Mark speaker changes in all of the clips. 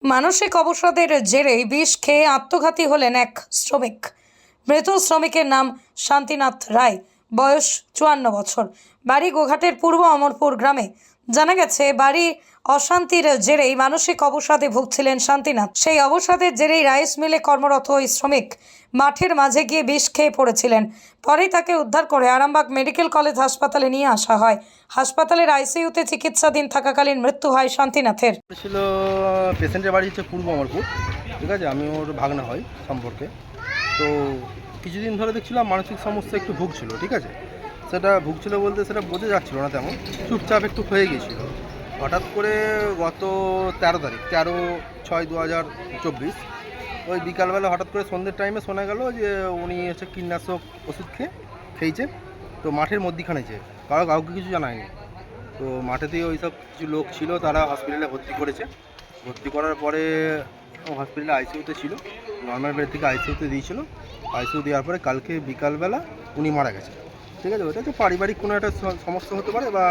Speaker 1: মানসিক অবসাদের জেরে বিষ খেয়ে আত্মঘাতী হলেন এক শ্রমিক। মৃত শ্রমিকের নাম শান্তিনাথ রায়, বয়স 54 বছর, বাড়ি গোঘাটের পূর্ব অমরপুর গ্রামে। জানা গেছে, বাড়ি অশান্তির জেরেই মানসিক অবসাদে ভুগছিলেন শান্তিনাথ। সেই অবসাদের জেরেই রাইস মিলে কর্মরত ওই শ্রমিক মাঠের মাঝে গিয়ে বিষ খেয়ে পড়েছিলেন। পরেই তাকে উদ্ধার করে আরামবাগ মেডিকেল কলেজ হাসপাতালে নিয়ে আসা হয়। হাসপাতালের আইসিইউতে চিকিৎসাধীন থাকাকালীন মৃত্যু হয় শান্তিনাথের।
Speaker 2: ছিল পেশেন্টের বাড়ি হচ্ছে পূর্ব অমরপুর, ঠিক আছে। আমি ওর ভাগনা হয় সম্পর্কে। তো কিছুদিন ধরে দেখছিলাম মানসিক সমস্যা একটু ভুগছিল, ঠিক আছে। সেটা ভুগছিল বলতে সেটা বোঝা যাচ্ছিল না তেমন, চুপচাপ একটু হয়ে গিয়েছিল। হঠাৎ করে গত 13 তারিখ 13/6/2024 ওই বিকালবেলা হঠাৎ করে সন্ধ্যের টাইমে শোনা গেল যে উনি হচ্ছে কীটনাশক ওষুধ খেয়েছে। তো মাঠের মধ্যিখানে কাউকে কিছু জানায়নি। তো মাঠেতেই ওই সব কিছু লোক ছিল, তারা হসপিটালে ভর্তি করেছে। ভর্তি করার পরে হসপিটালে আইসিইউতে ছিল, নর্মাল বেড থেকে আইসিইউতে দিয়েছিল। আইসিইউ দেওয়ার পরে কালকে বিকালবেলা উনি মারা গেছে, ঠিক আছে। ওটা তো পারিবারিক কোনো একটা সমস্যা হতে পারে বা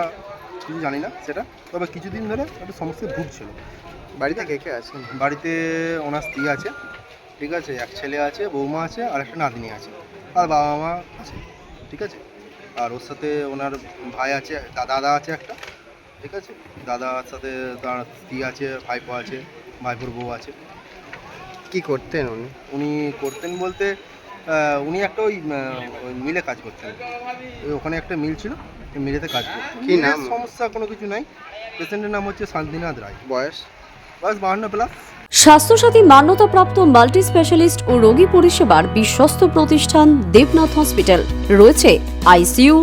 Speaker 2: কিছু জানি না সেটা, তবে কিছুদিন ধরে একটা সমস্যায় ভুগছিল।
Speaker 3: বাড়িতে কে কে আছেন?
Speaker 2: বাড়িতে ওনার স্ত্রী আছে, ঠিক আছে, এক ছেলে আছে, বৌমা আছে, আর একটা নাতনি আছে, আর বাবা মা আছে, ঠিক আছে। আর ওর সাথে ওনার ভাই আছে, দাদা আছে একটা, ঠিক আছে। দাদার সাথে তার স্ত্রী আছে, ভাইপো আছে, ভাইপোর বউ আছে।
Speaker 3: কি করতেন উনি?
Speaker 2: উনি করতেন বলতে উনি একটা ওই মিলে কাজ করতেন। ওখানে একটা মিল ছিল, ওই মিলেতে কাজ করতেন।
Speaker 3: কি নাম?
Speaker 2: সমস্যা কোনো কিছু নাই। পেশেন্টের নাম হচ্ছে শান্তিনাথ রায়,
Speaker 3: বয়স?
Speaker 2: 52+।
Speaker 4: স্বাস্থ্যসাথী মান্যতাপ্রাপ্ত মাল্টি স্পেশালিস্ট ও রোগী পরিষেবার বিশ্বস্ত প্রতিষ্ঠান দেবনাথ হসপিটাল। রয়েছে ICU,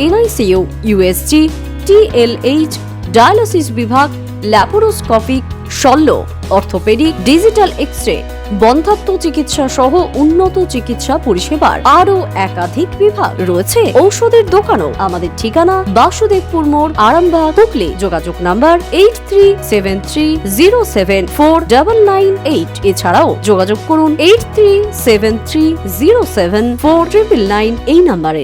Speaker 4: NICU, USG, TLH, dialysis বিভাগ, ল্যাপারোস্কোপিক, শল্য, অর্থোপেডিক, ডিজিটাল এক্স-রে, বন্ধ্যাত্ব চিকিৎসা সহ উন্নত চিকিৎসা পরিষেবার আরও একাধিক বিভাগ রয়েছে। ঔষধের দোকানও। আমাদের ঠিকানা বাসুদেবপুর মোড়, আরামবাগ, হুগলি। যোগাযোগ নাম্বার 8373074998। এছাড়াও যোগাযোগ করুন 8373074999 এই নাম্বারে।